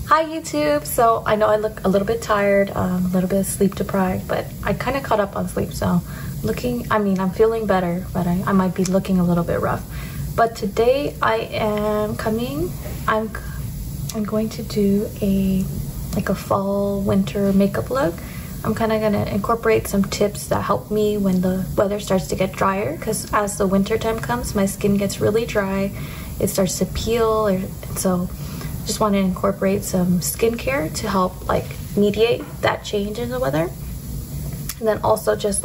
Hi YouTube! So I know I look a little bit tired, a little bit sleep deprived, but I kind of caught up on sleep, so I'm feeling better, but I might be looking a little bit rough. But today I'm going to do a fall winter makeup look. I'm kind of gonna incorporate some tips that help me when the weather starts to get drier, because as the winter time comes, my skin gets really dry, it starts to peel, so just want to incorporate some skincare to help mediate that change in the weather. And then also just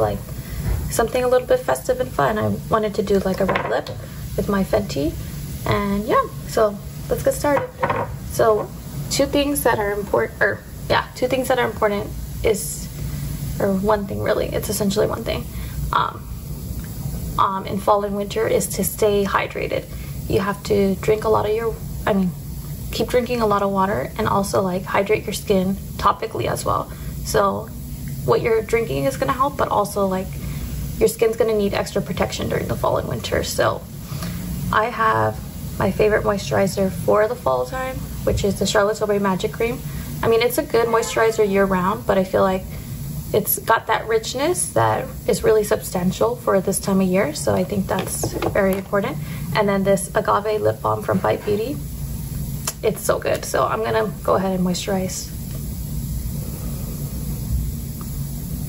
something a little bit festive and fun. I wanted to do a red lip with my Fenty, and yeah, so let's get started. So two things that are important one thing really, it's essentially one thing in fall and winter is to stay hydrated. You have to drink a lot of keep drinking a lot of water, and also hydrate your skin topically as well. So what you're drinking is going to help, but also your skin's going to need extra protection during the fall and winter. So I have my favorite moisturizer for the fall time, which is the Charlotte Tilbury Magic Cream. I mean, it's a good moisturizer year round, but I feel like it's got that richness that is really substantial for this time of year, so I think that's very important. And then this Agave Lip Balm from Bite Beauty, it's so good. So I'm gonna go ahead and moisturize.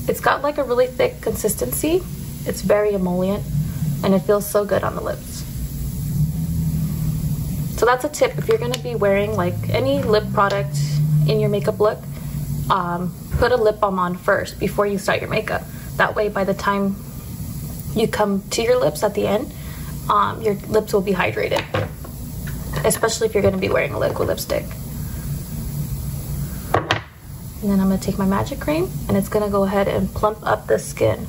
It's got a really thick consistency. It's very emollient, and it feels so good on the lips. So that's a tip if you're gonna be wearing any lip product in your makeup look. Put a lip balm on first before you start your makeup. That way, by the time you come to your lips at the end, your lips will be hydrated, especially if you're going to be wearing a liquid lipstick. And then I'm going to take my magic cream, and it's going to go ahead and plump up the skin.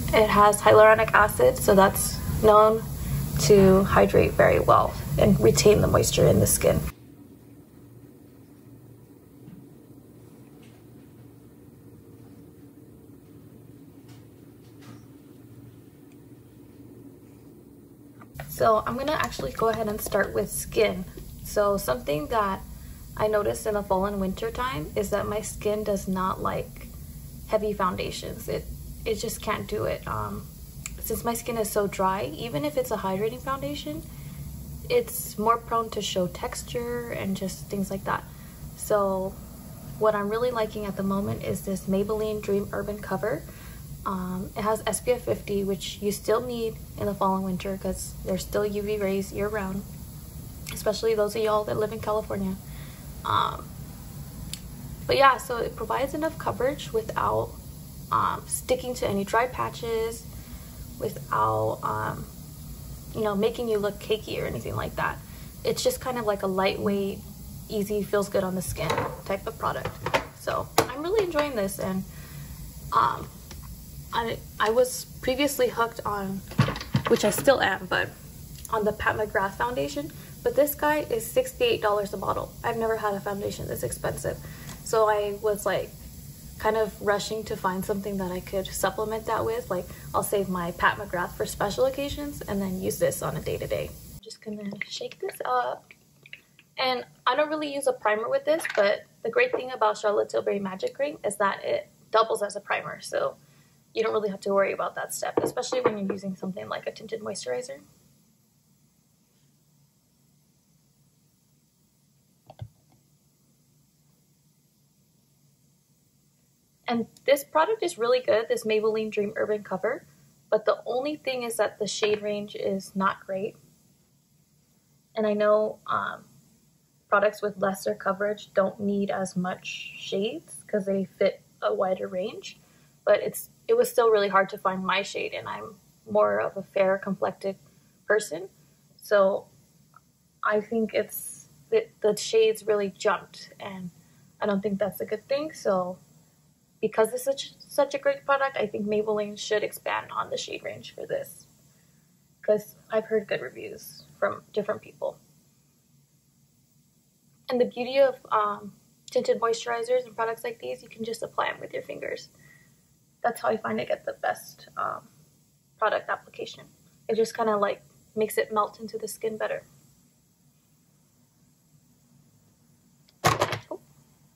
It has hyaluronic acid, so that's known to hydrate very well and retain the moisture in the skin. So I'm gonna actually go ahead and start with skin. So something that I noticed in the fall and winter time is that my skin does not like heavy foundations. It just can't do it. Since my skin is so dry, even if it's a hydrating foundation, it's more prone to show texture and just things like that. So what I'm really liking at the moment is this Maybelline Dream Urban Cover. It has SPF 50, which you still need in the fall and winter because there's still UV rays year round, especially those of y'all that live in California. But yeah, so it provides enough coverage without sticking to any dry patches, without making you look cakey or anything like that. It's just kind of like a lightweight, easy, feels good on the skin type of product. So I'm really enjoying this, and I was previously hooked on, which I still am, but on the Pat McGrath foundation, but this guy is $68 a bottle. I've never had a foundation this expensive. So I was kind of rushing to find something that I could supplement that with. I'll save my Pat McGrath for special occasions and then use this on a day-to-day. I'm just gonna shake this up. And I don't really use a primer with this, but the great thing about Charlotte Tilbury Magic Cream is that it doubles as a primer. So you don't really have to worry about that step, especially when you're using something like a tinted moisturizer. And this product is really good, this Maybelline Dream Urban Cover, but the only thing is that the shade range is not great. And I know products with lesser coverage don't need as much shades because they fit a wider range, but it was still really hard to find my shade, and I'm more of a fair complected person, so I think the shades really jumped, and I don't think that's a good thing. So because it's such a great product, I think Maybelline should expand on the shade range for this, because I've heard good reviews from different people. And the beauty of tinted moisturizers and products like these, you can just apply them with your fingers. That's how I find I get the best product application. It just kind of makes it melt into the skin better.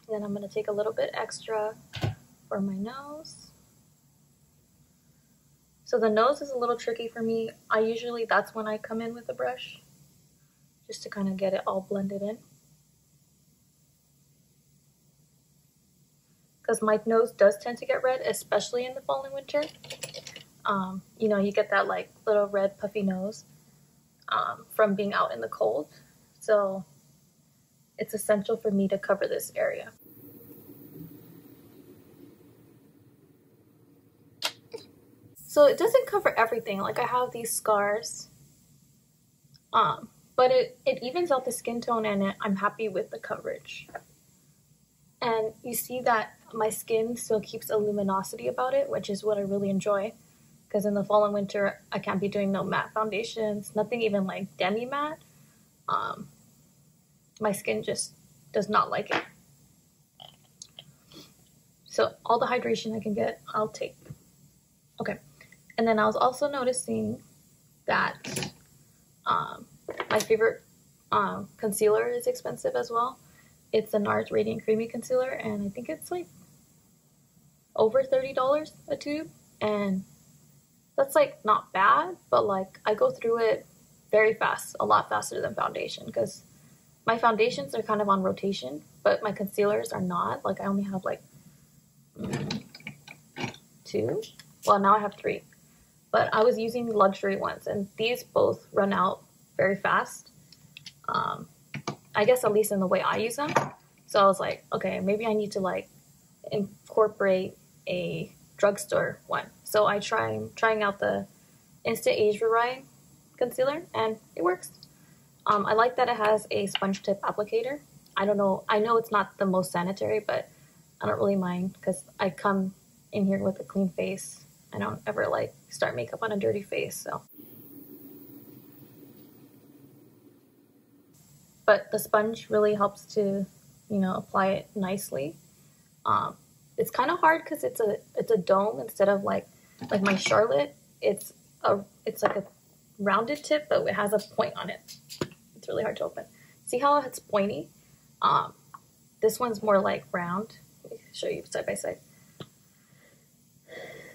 And then I'm going to take a little bit extra for my nose. So the nose is a little tricky for me. That's when I come in with a brush, just to kind of get it all blended in. Because my nose does tend to get red, especially in the fall and winter. You know, you get that like little red puffy nose from being out in the cold. So it's essential for me to cover this area. So it doesn't cover everything. Like I have these scars, but it evens out the skin tone, and I'm happy with the coverage. And you see that my skin still keeps a luminosity about it, which is what I really enjoy. Because in the fall and winter, I can't be doing no matte foundations, nothing even like demi matte. My skin just does not like it. So all the hydration I can get, I'll take. Okay. And then I was also noticing that my favorite concealer is expensive as well. It's the NARS Radiant Creamy Concealer, and I think it's like over $30 a tube. And that's like not bad, but like I go through it very fast, a lot faster than foundation, because my foundations are kind of on rotation, but my concealers are not. Like I only have like 2. Well, now I have 3. But I was using luxury ones, and these both run out very fast. I guess at least in the way I use them. So I was like, okay, maybe I need to like incorporate a drugstore one. So I'm trying out the Instant Age Rewind concealer, and it works. I like that it has a sponge tip applicator. I don't know. I know it's not the most sanitary, but I don't really mind because I come in here with a clean face. I don't ever like start makeup on a dirty face, so. But the sponge really helps to, you know, apply it nicely. It's kind of hard because it's a dome instead of like my Charlotte. It's like a rounded tip, but it has a point on it. It's really hard to open. See how it's pointy? This one's more like round. Let me show you side by side.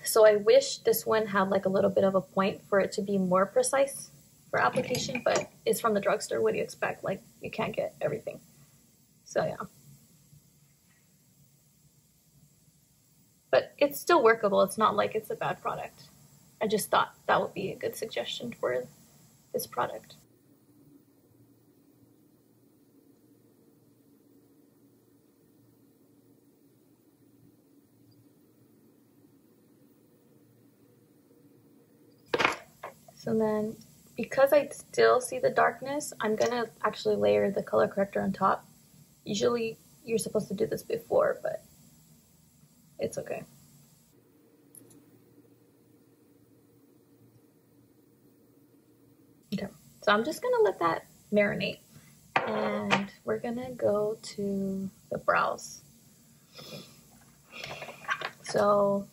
So I wish this one had like a little bit of a point for it to be more precise for application, but it's from the drugstore. What do you expect? Like you can't get everything. So yeah. But it's still workable. It's not like it's a bad product. I just thought that would be a good suggestion for this product. So then, because I still see the darkness, I'm gonna actually layer the color corrector on top. Usually you're supposed to do this before, but it's okay. Okay, so I'm just gonna let that marinate, and we're gonna go to the brows. So,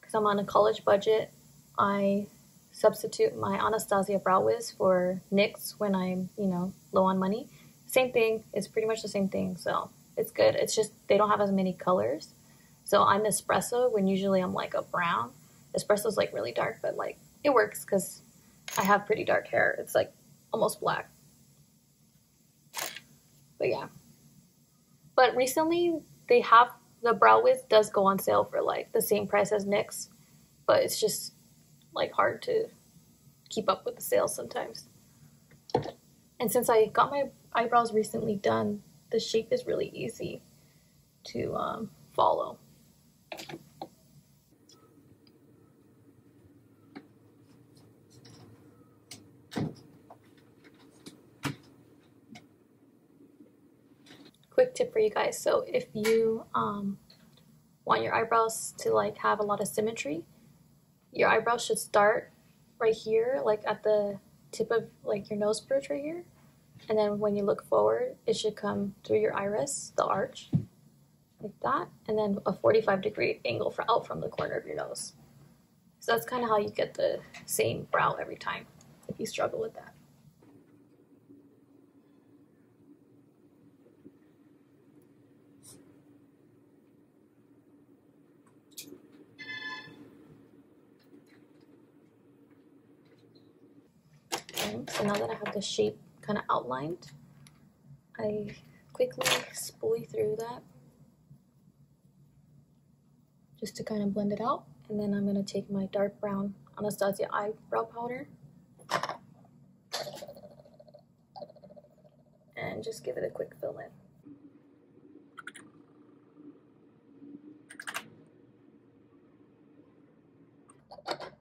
because I'm on a college budget, I substitute my Anastasia Brow Wiz for NYX when I'm, you know, low on money. Same thing. It's pretty much the same thing, so it's good. It's just they don't have as many colors. So I'm espresso when usually I'm like a brown. Espresso's like really dark, but like it works because I have pretty dark hair. It's like almost black. But yeah. But recently they have the Brow Wiz does go on sale for like the same price as NYX, but it's just like hard to keep up with the sales sometimes. And since I got my eyebrows recently done, the shape is really easy to follow. Quick tip for you guys. So if you want your eyebrows to like have a lot of symmetry, your eyebrows should start right here, like at the tip of like your nose bridge right here. And then when you look forward, it should come through your iris, the arch, like that. And then a 45-degree angle out from the corner of your nose. So that's kind of how you get the same brow every time if you struggle with that. time. So now that I have the shape kind of outlined, I quickly spoolie through that just to kind of blend it out. And then I'm going to take my dark brown Anastasia eyebrow powder and just give it a quick fill in.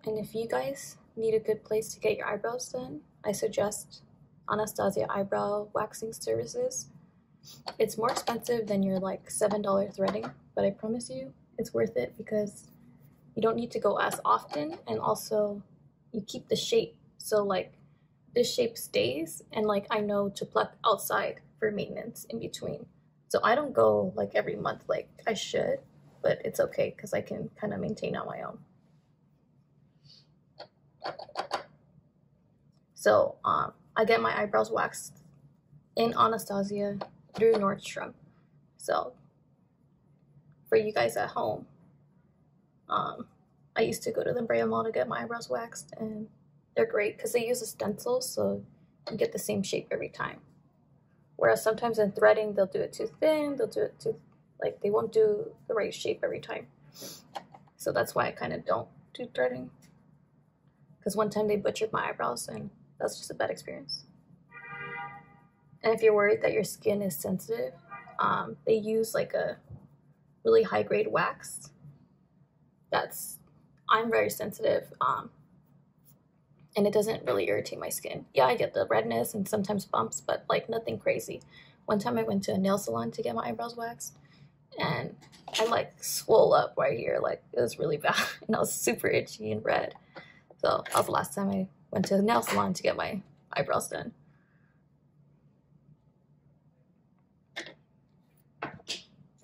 And if you guys need a good place to get your eyebrows done, I suggest Anastasia eyebrow waxing services. It's more expensive than your like $7 threading, but I promise you it's worth it because you don't need to go as often, and also you keep the shape. So like this shape stays, and like I know to pluck outside for maintenance in between. So I don't go like every month like I should, but it's okay because I can kind of maintain on my own. So I get my eyebrows waxed in Anastasia through Nordstrom. So for you guys at home, I used to go to the Brea Mall to get my eyebrows waxed, and they're great because they use a stencil, so you get the same shape every time. Whereas sometimes in threading, they'll do it too thin, they'll do it too, like they won't do the right shape every time. So that's why I kind of don't do threading. Because one time they butchered my eyebrows, and that's just a bad experience. And if you're worried that your skin is sensitive, they use like a really high grade wax. I'm very sensitive, and it doesn't really irritate my skin. Yeah, I get the redness and sometimes bumps, but like nothing crazy. One time I went to a nail salon to get my eyebrows waxed, and I like swole up right here, like it was really bad, and I was super itchy and red. So that was the last time I went to a nail salon to get my eyebrows done.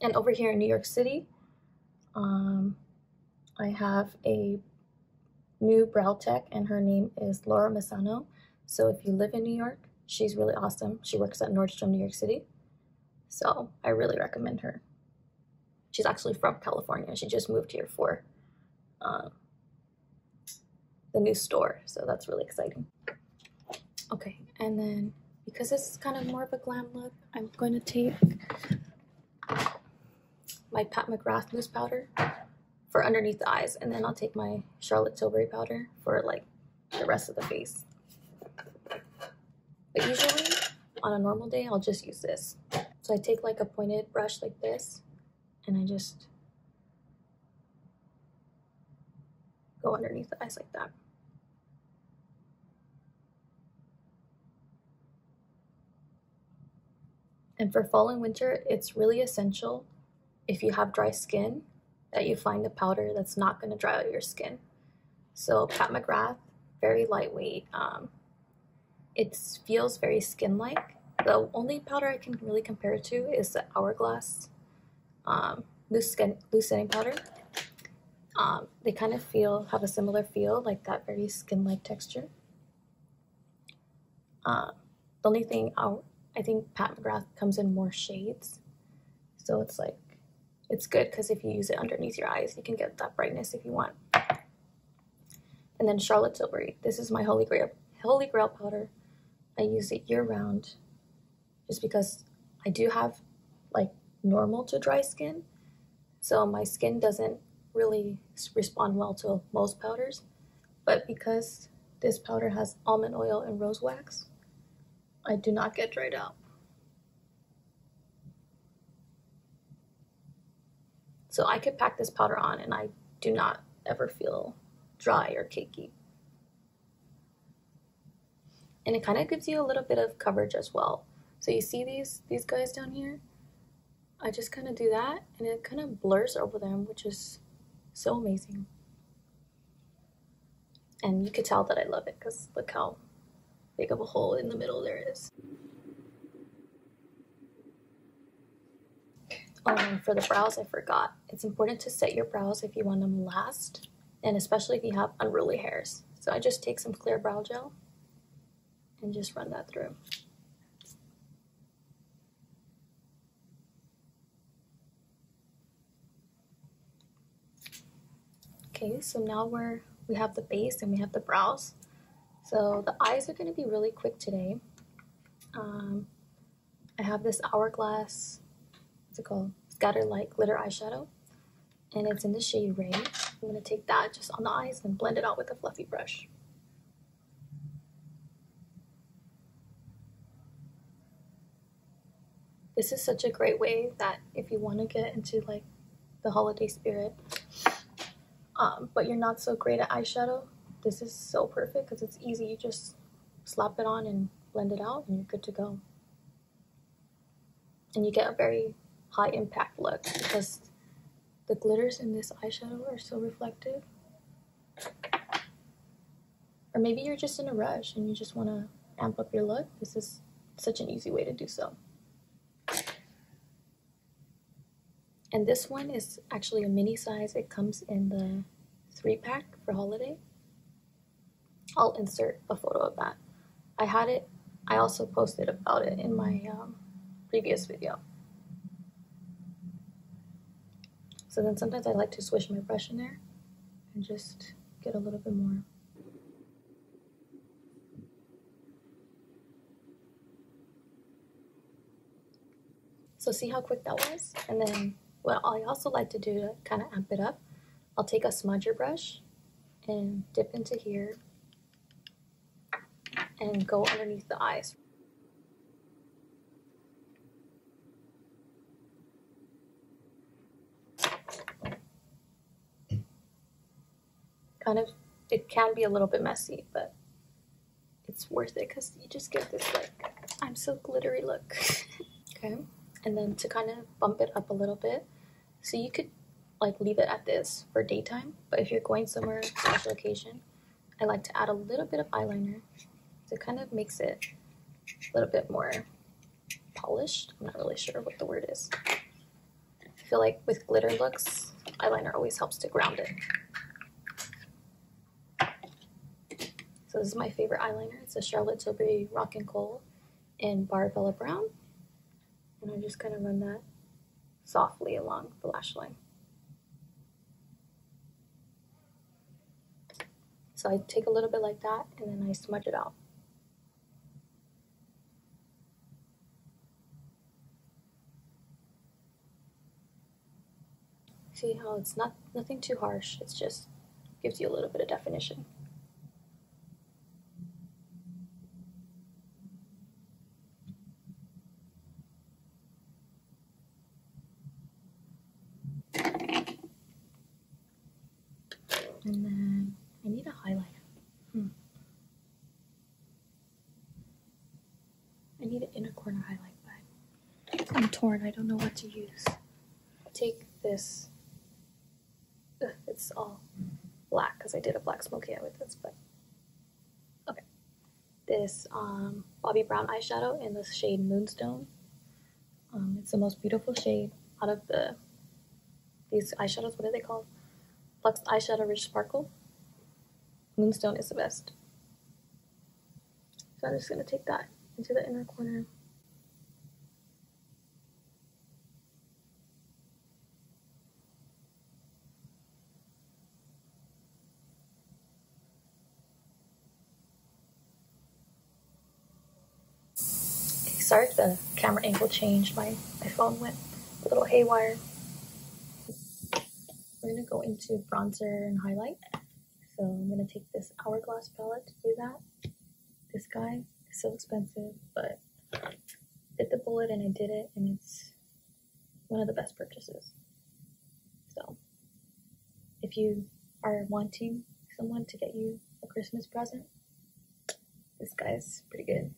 And over here in New York City, I have a new brow tech, and her name is Laura Misano. So if you live in New York, she's really awesome. She works at Nordstrom, New York City. So I really recommend her. She's actually from California. She just moved here for the new store, so that's really exciting. Okay, and then because this is kind of more of a glam look, I'm going to take my Pat McGrath loose powder for underneath the eyes, and then I'll take my Charlotte Tilbury powder for like the rest of the face. But usually on a normal day, I'll just use this. So I take like a pointed brush like this, and I just go underneath the eyes like that. And for fall and winter, it's really essential, if you have dry skin, that you find a powder that's not going to dry out your skin. So Pat McGrath, very lightweight. It feels very skin-like. The only powder I can really compare it to is the Hourglass loose setting powder. They kind of have a similar feel, like that very skin-like texture. The only thing I think Pat McGrath comes in more shades, so it's good because if you use it underneath your eyes, you can get that brightness if you want. And then Charlotte Tilbury, this is my holy grail powder. I use it year round, just because I do have like normal to dry skin, so my skin doesn't really respond well to most powders. But because this powder has almond oil and rose wax, I do not get dried out. So I could pack this powder on and I do not ever feel dry or cakey. And it kind of gives you a little bit of coverage as well. So you see these guys down here? I just kind of do that and it kind of blurs over them, which is so amazing. And you could tell that I love it because look how big of a hole in the middle there is. For the brows, I forgot. It's important to set your brows if you want them to last, and especially if you have unruly hairs. So I just take some clear brow gel and just run that through. Okay, so now we have the base and we have the brows. So the eyes are going to be really quick today. I have this Hourglass, what's it called? Scatter Light Glitter Eyeshadow, and it's in the shade Ray. I'm going to take that just on the eyes and blend it out with a fluffy brush. This is such a great way that if you want to get into like the holiday spirit, but you're not so great at eyeshadow, this is so perfect because it's easy. You just slap it on and blend it out and you're good to go. And you get a very high impact look because the glitters in this eyeshadow are so reflective. Or maybe you're just in a rush and you just want to amp up your look. This is such an easy way to do so. And this one is actually a mini size. It comes in the 3-pack for holiday. I'll insert a photo of that. I had it. I also posted about it in my previous video. So then sometimes I like to swish my brush in there and just get a little bit more. So see how quick that was? And then what I also like to do to kind of amp it up, I'll take a smudger brush and dip into here and go underneath the eyes. Kind of, it can be a little bit messy, but it's worth it because you just get this like, I'm so glittery look. Okay, and then to kind of bump it up a little bit, so you could like leave it at this for daytime, but if you're going somewhere special occasion, I like to add a little bit of eyeliner. So it kind of makes it a little bit more polished. I'm not really sure what the word is. I feel like with glitter looks, eyeliner always helps to ground it. So this is my favorite eyeliner. It's a Charlotte Tilbury Rock and Coal in Barbella Brown. And I just kind of run that softly along the lash line. So I take a little bit like that and then I smudge it out. See how it's nothing too harsh, it's just gives you a little bit of definition. And then I need a highlighter. I need an inner corner highlight, but I'm torn. I don't know what to use. Take this. It's all black because I did a black smoky eye with this, but okay. This Bobbi Brown eyeshadow in the shade Moonstone. It's the most beautiful shade out of these eyeshadows. What are they called? Luxe Eyeshadow Rich Sparkle. Moonstone is the best. So I'm just going to take that into the inner corner. Okay, sorry if the camera angle changed. My phone went a little haywire. We're going to go into bronzer and highlight. So I'm going to take this Hourglass palette to do that. This guy is so expensive, but bit the bullet and I did it, and it's one of the best purchases. So if you are wanting someone to get you a Christmas present, this guy's pretty good.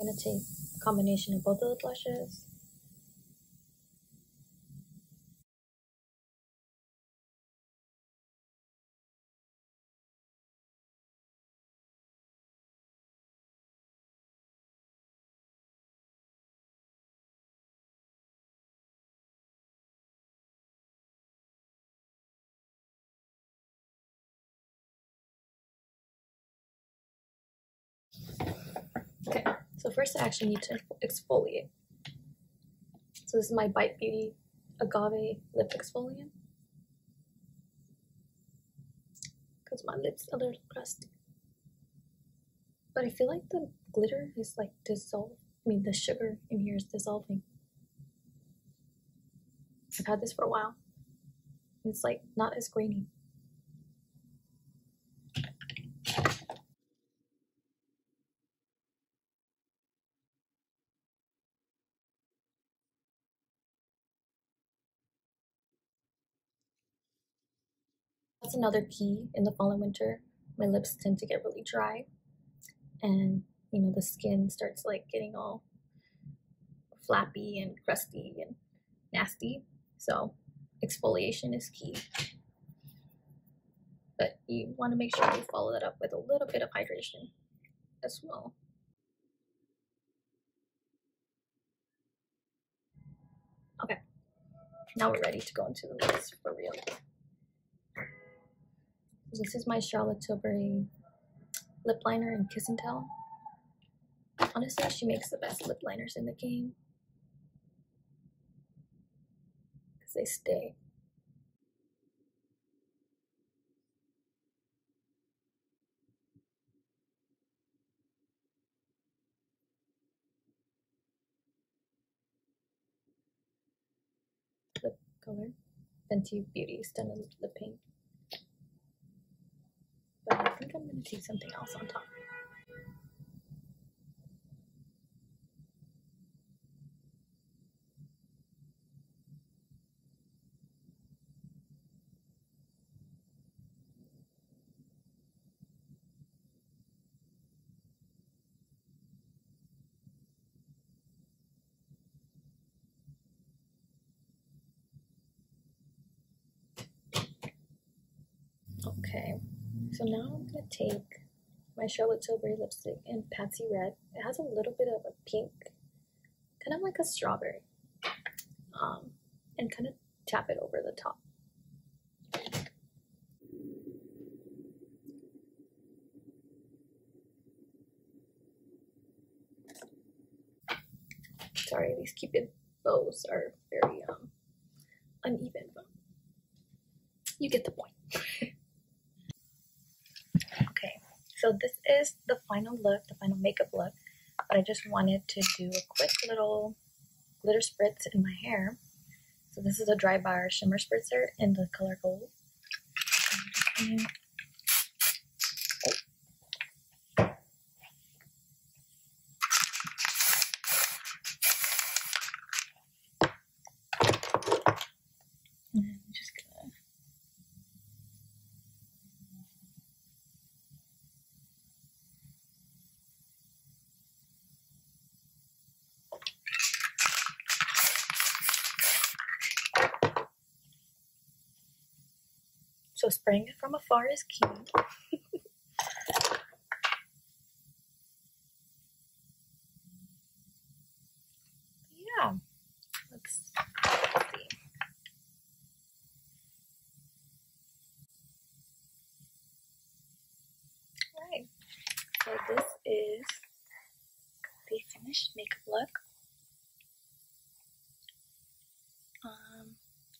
I'm going to take a combination of both of the blushes. Okay, so first I actually need to exfoliate. So this is my Bite Beauty Agave Lip Exfoliant. Because my lips a little crusty. But I feel like the glitter is like dissolved. I mean, the sugar in here is dissolving. I've had this for a while. It's like not as grainy. That's another key in the fall and winter. My lips tend to get really dry, and you know, the skin starts like getting all flappy and crusty and nasty. So exfoliation is key. But you want to make sure you follow that up with a little bit of hydration as well. Okay, now we're ready to go into the lips for real. This is my Charlotte Tilbury lip liner in Kiss and Tell. Honestly, she makes the best lip liners in the game because they stay. Lip color, Fenty Beauty Stunning Lip Paint. But I think I'm going to take something else on top. Okay, so now I'm going to take my Charlotte Tilbury lipstick in Patsy Red. It has a little bit of a pink, kind of like a strawberry, and kind of tap it over the top. Sorry, these Cupid bows are very uneven, but you get the point. Okay, so this is the final look, the final makeup look, but I just wanted to do a quick little glitter spritz in my hair. So this is a Dry Bar Shimmer Spritzer in the color gold. And I'm just gonna so spraying it from afar is key. Yeah, let's see. Alright, so this is the finished makeup look.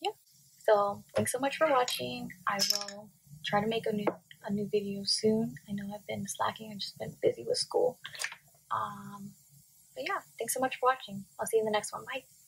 Yeah. So thanks so much for watching. I will try to make a new video soon. I know I've been slacking. I've just been busy with school. But yeah, thanks so much for watching. I'll see you in the next one. Bye.